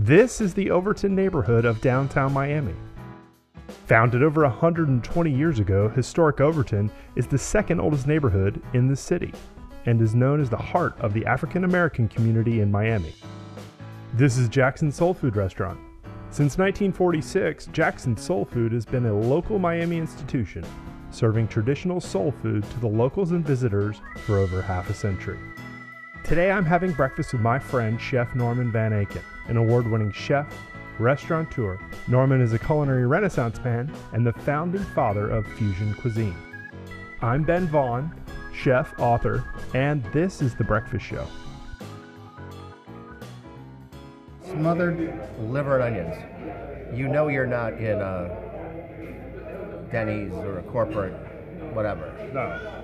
This is the Overton neighborhood of downtown Miami. Founded over 120 years ago, historic Overton is the second oldest neighborhood in the city and is known as the heart of the African American community in Miami. This is Jackson's Soul Food Restaurant. Since 1946, Jackson's Soul Food has been a local Miami institution, serving traditional soul food to the locals and visitors for over half a century. Today I'm having breakfast with my friend Chef Norman Van Aken, an award-winning chef, restaurateur. Norman is a culinary renaissance man and the founding father of fusion cuisine. I'm Ben Vaughn, chef, author, and this is The Breakfast Show. Smothered liver and onions. You know you're not in a Denny's or a corporate whatever. No.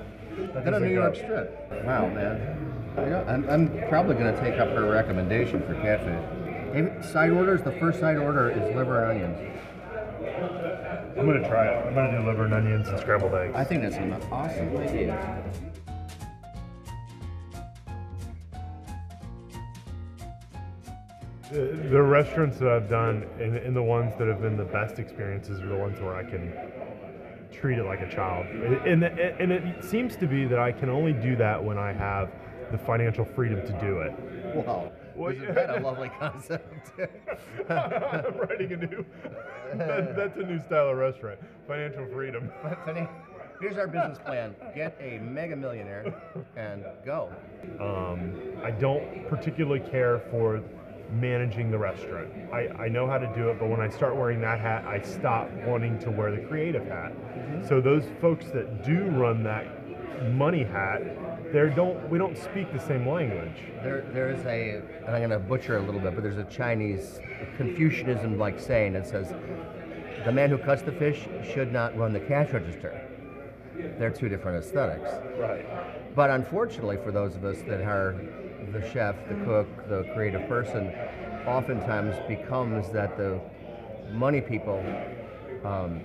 In a New York strip. Wow, man. I'm probably going to take up her recommendation for catfish. Side orders, the first side order is liver and onions. I'm going to try it. I'm going to do liver and onions and scrambled eggs. I think that's an awesome idea. The restaurants that I've done and the ones that have been the best experiences are the ones where I can treat it like a child. And it seems to be that I can only do that when I have the financial freedom to do it. Wow. Isn't that a lovely concept? I'm writing a new, that's a new style of restaurant, financial freedom. Here's our business plan. Get a mega millionaire and go. I don't particularly care for managing the restaurant. I know how to do it, but when I start wearing that hat, I stop wanting to wear the creative hat. Mm-hmm. So those folks that do run that money hat, we don't speak the same language. There is and I'm going to butcher a little bit, but there's a Chinese Confucianism-like saying that says, the man who cuts the fish should not run the cash register. They're two different aesthetics. Right. But unfortunately for those of us that are the chef, the cook, the creative person, oftentimes becomes that the money people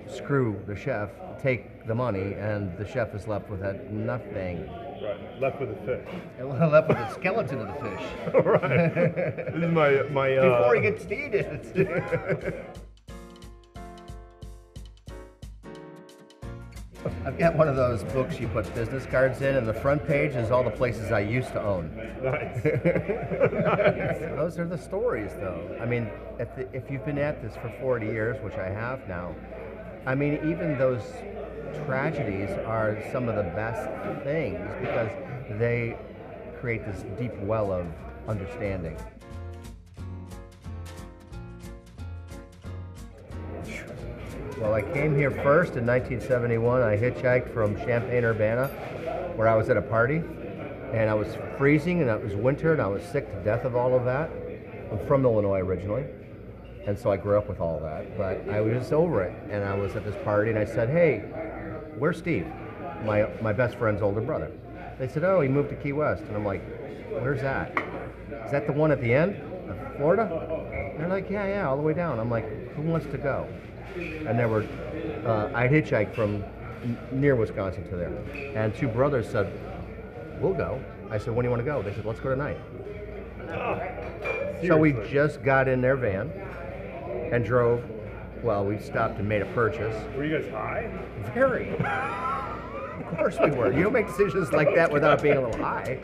screw the chef, take the money, and the chef is left with nothing. Right, left with the fish. Left with the skeleton of the fish. Right. This is my before he gets eaten. I've got one of those books you put business cards in, and the front page is all the places I used to own. Nice. Those are the stories, though. I mean, if you've been at this for 40 years, which I have now, I mean, even those tragedies are some of the best things because they create this deep well of understanding. Well, I came here first in 1971. I hitchhiked from Champaign-Urbana, where I was at a party, and I was freezing, and it was winter, and I was sick to death of all of that. I'm from Illinois originally, and so I grew up with all that, but I was just over it, and I was at this party, and I said, hey, where's Steve? My best friend's older brother. They said, oh, he moved to Key West, and I'm like, where's that? Is that the one at the end of Florida? They're like, yeah, all the way down. I'm like, who wants to go? And there were, I'd hitchhiked from near Wisconsin to there. And two brothers said, we'll go. I said, when do you want to go? They said, let's go tonight. So we just got in their van and drove. Well, we stopped and made a purchase. Were you guys high? Very. Of course we were. You don't make decisions like that without being a little high.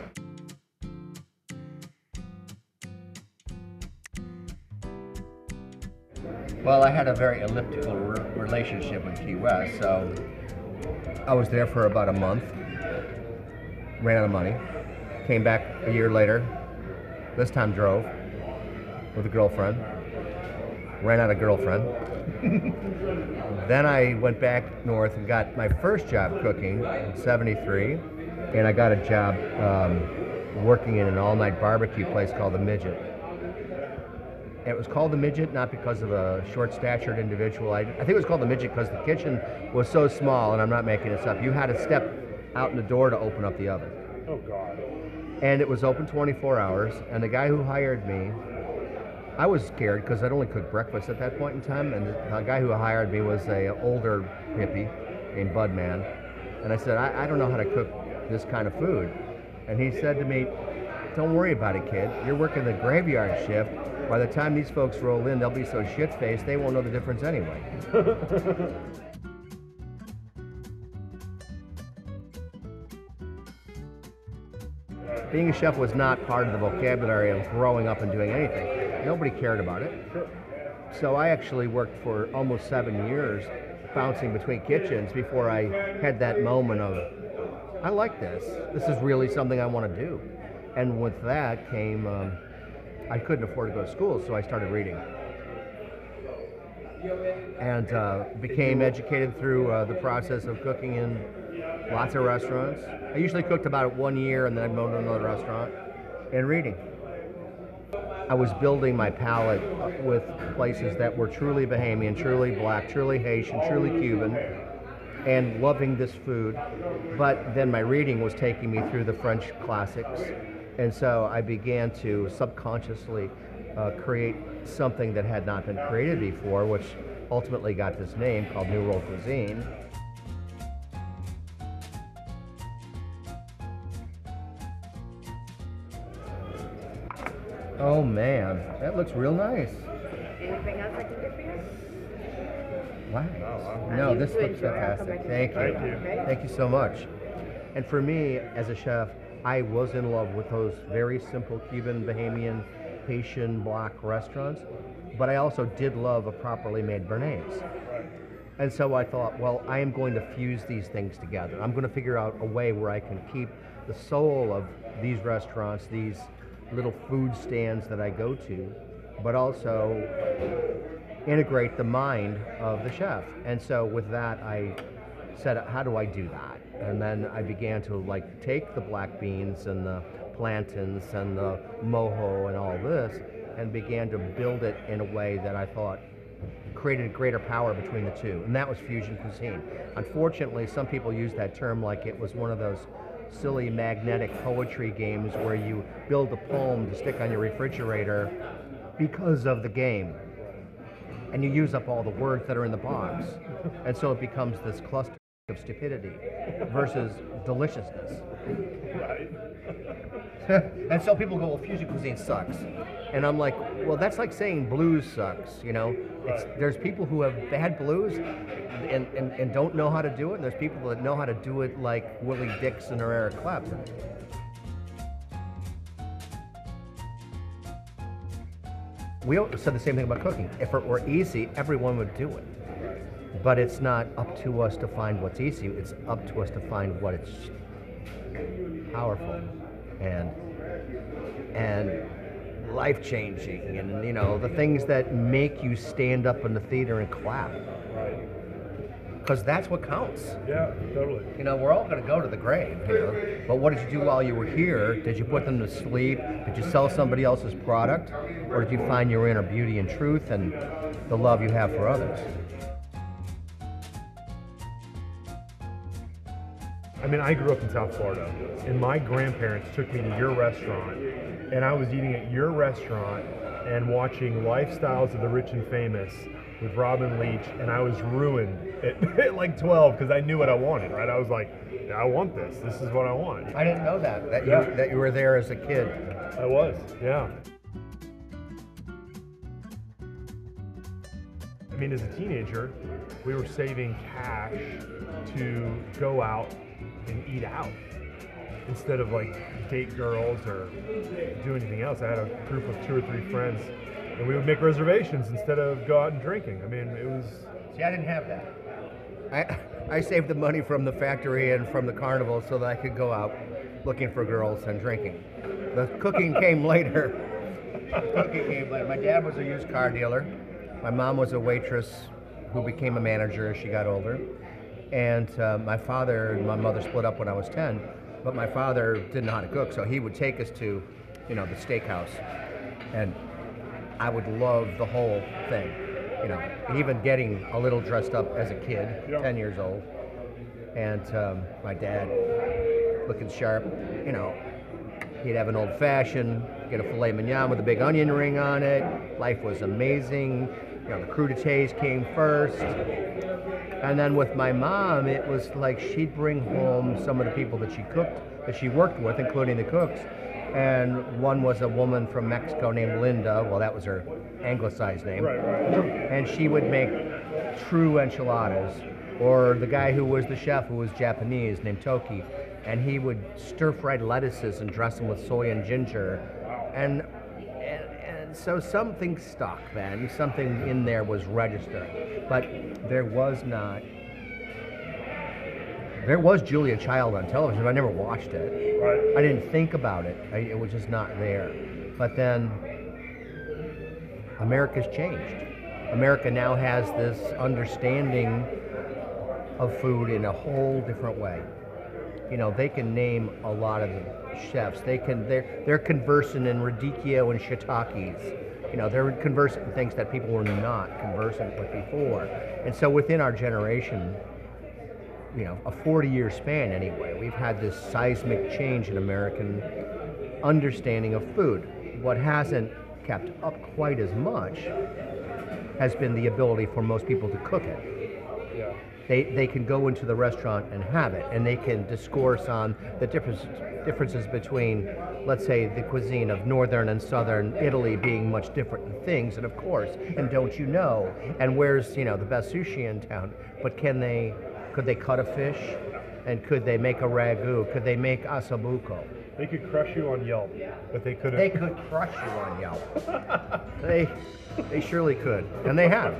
Well, I had a very elliptical relationship with Key West, so I was there for about a month, ran out of money, came back a year later, this time drove with a girlfriend, ran out of girlfriend. Then I went back north and got my first job cooking in '73, and I got a job working in an all-night barbecue place called The Midget. It was called The Midget not because of a short-statured individual. I think it was called The Midget because the kitchen was so small, and I'm not making this up. You had to step out in the door to open up the oven. Oh, God. And it was open 24 hours, and the guy who hired me, I was scared because I'd only cooked breakfast at that point in time, and the guy who hired me was an older hippie named Budman. And I said, I don't know how to cook this kind of food. And he said to me, don't worry about it, kid. You're working the graveyard shift. By the time these folks roll in, they'll be so shit-faced, they won't know the difference anyway. Being a chef was not part of the vocabulary of growing up and doing anything. Nobody cared about it. So I actually worked for almost 7 years bouncing between kitchens before I had that moment of, I like this. This is really something I want to do. And with that came, I couldn't afford to go to school, so I started reading. And became educated through the process of cooking in lots of restaurants. I usually cooked about 1 year and then I'd go to another restaurant and reading. I was building my palate with places that were truly Bahamian, truly black, truly Haitian, truly Cuban, and loving this food. But then my reading was taking me through the French classics. And so I began to subconsciously create something that had not been created before, which ultimately got this name called New World Cuisine. Oh man, that looks real nice. Anything else I can do for you? Wow. No, this looks fantastic. Thank you. Thank you so much. And for me, as a chef, I was in love with those very simple Cuban, Bahamian, Haitian, black restaurants, but I also did love a properly made Béarnaise. And so I thought, well, I am going to fuse these things together. I'm going to figure out a way where I can keep the soul of these restaurants, these little food stands that I go to, but also integrate the mind of the chef. And so with that, I said, how do I do that? And then I began to take the black beans and the plantains and the mojo and all this and began to build it in a way that I thought created greater power between the two. And that was fusion cuisine. Unfortunately, some people use that term like it was one of those silly magnetic poetry games where you build a poem to stick on your refrigerator because of the game. And you use up all the words that are in the box. And so it becomes this cluster of stupidity versus deliciousness. Right. And so people go, well, fusion cuisine sucks. And I'm like, well, that's like saying blues sucks, you know? There's people who have bad blues and don't know how to do it, and there's people that know how to do it like Willie Dixon or Eric Clapton. We said the same thing about cooking. If it were easy, everyone would do it. But it's not up to us to find what's easy, it's up to us to find what it's powerful and life-changing, and you know, the things that make you stand up in the theater and clap. Because that's what counts. Yeah, totally. You know, we're all going to go to the grave, you know, but what did you do while you were here? Did you put them to sleep? Did you sell somebody else's product? Or did you find your inner beauty and truth and the love you have for others? I mean, I grew up in South Florida, and my grandparents took me to your restaurant, and I was eating at your restaurant and watching Lifestyles of the Rich and Famous with Robin Leach, and I was ruined at like 12 because I knew what I wanted, right? I was like, I want this. This is what I want. I didn't know that you were there as a kid. I was, yeah. I mean, as a teenager, we were saving cash to go out and eat out instead of date girls or do anything else. I had a group of 2 or 3 friends, and we would make reservations instead of go out and drinking. I mean, it was... See, I didn't have that. I saved the money from the factory and from the carnival so that I could go out looking for girls and drinking. The cooking came later. My dad was a used car dealer. My mom was a waitress who became a manager as she got older. And my father and my mother split up when I was 10, but my father didn't know how to cook, so he would take us to, the steakhouse, and I would love the whole thing, even getting a little dressed up as a kid, 10 years old, and my dad, looking sharp, he'd have an old-fashioned, get a filet mignon with a big onion ring on it. Life was amazing. The crudités came first. And then with my mom, it was like she'd bring home some of the people that she cooked, that she worked with, including the cooks, and one was a woman from Mexico named Linda. Well, that was her anglicized name. Right, right. And she would make true enchiladas. Or the guy who was the chef, who was Japanese, named Toki, and he would stir-fried lettuces and dress them with soy and ginger. And so something stuck, man. Something in there was registered. But there was not. There was Julia Child on television, but I never watched it. Right. I didn't think about it. It was just not there. But then America's changed. America now has this understanding of food in a whole different way. You know, they can name a lot of the chefs. They're conversant in radicchio and shiitakes. You know, they're conversant in things that people were not conversant with before. And so within our generation, you know, a 40-year span anyway, we've had this seismic change in American understanding of food. What hasn't kept up quite as much has been the ability for most people to cook it. Yeah. They can go into the restaurant and have it, and they can discourse on the differences between, let's say, the cuisine of northern and southern Italy being much different in things, and of course, and don't you know, and where's, you know, the best sushi in town, but could they cut a fish, and could they make a ragu, could they make asabuco? They could crush you on Yelp, but they couldn't. They could crush you on Yelp. They surely could, and they have.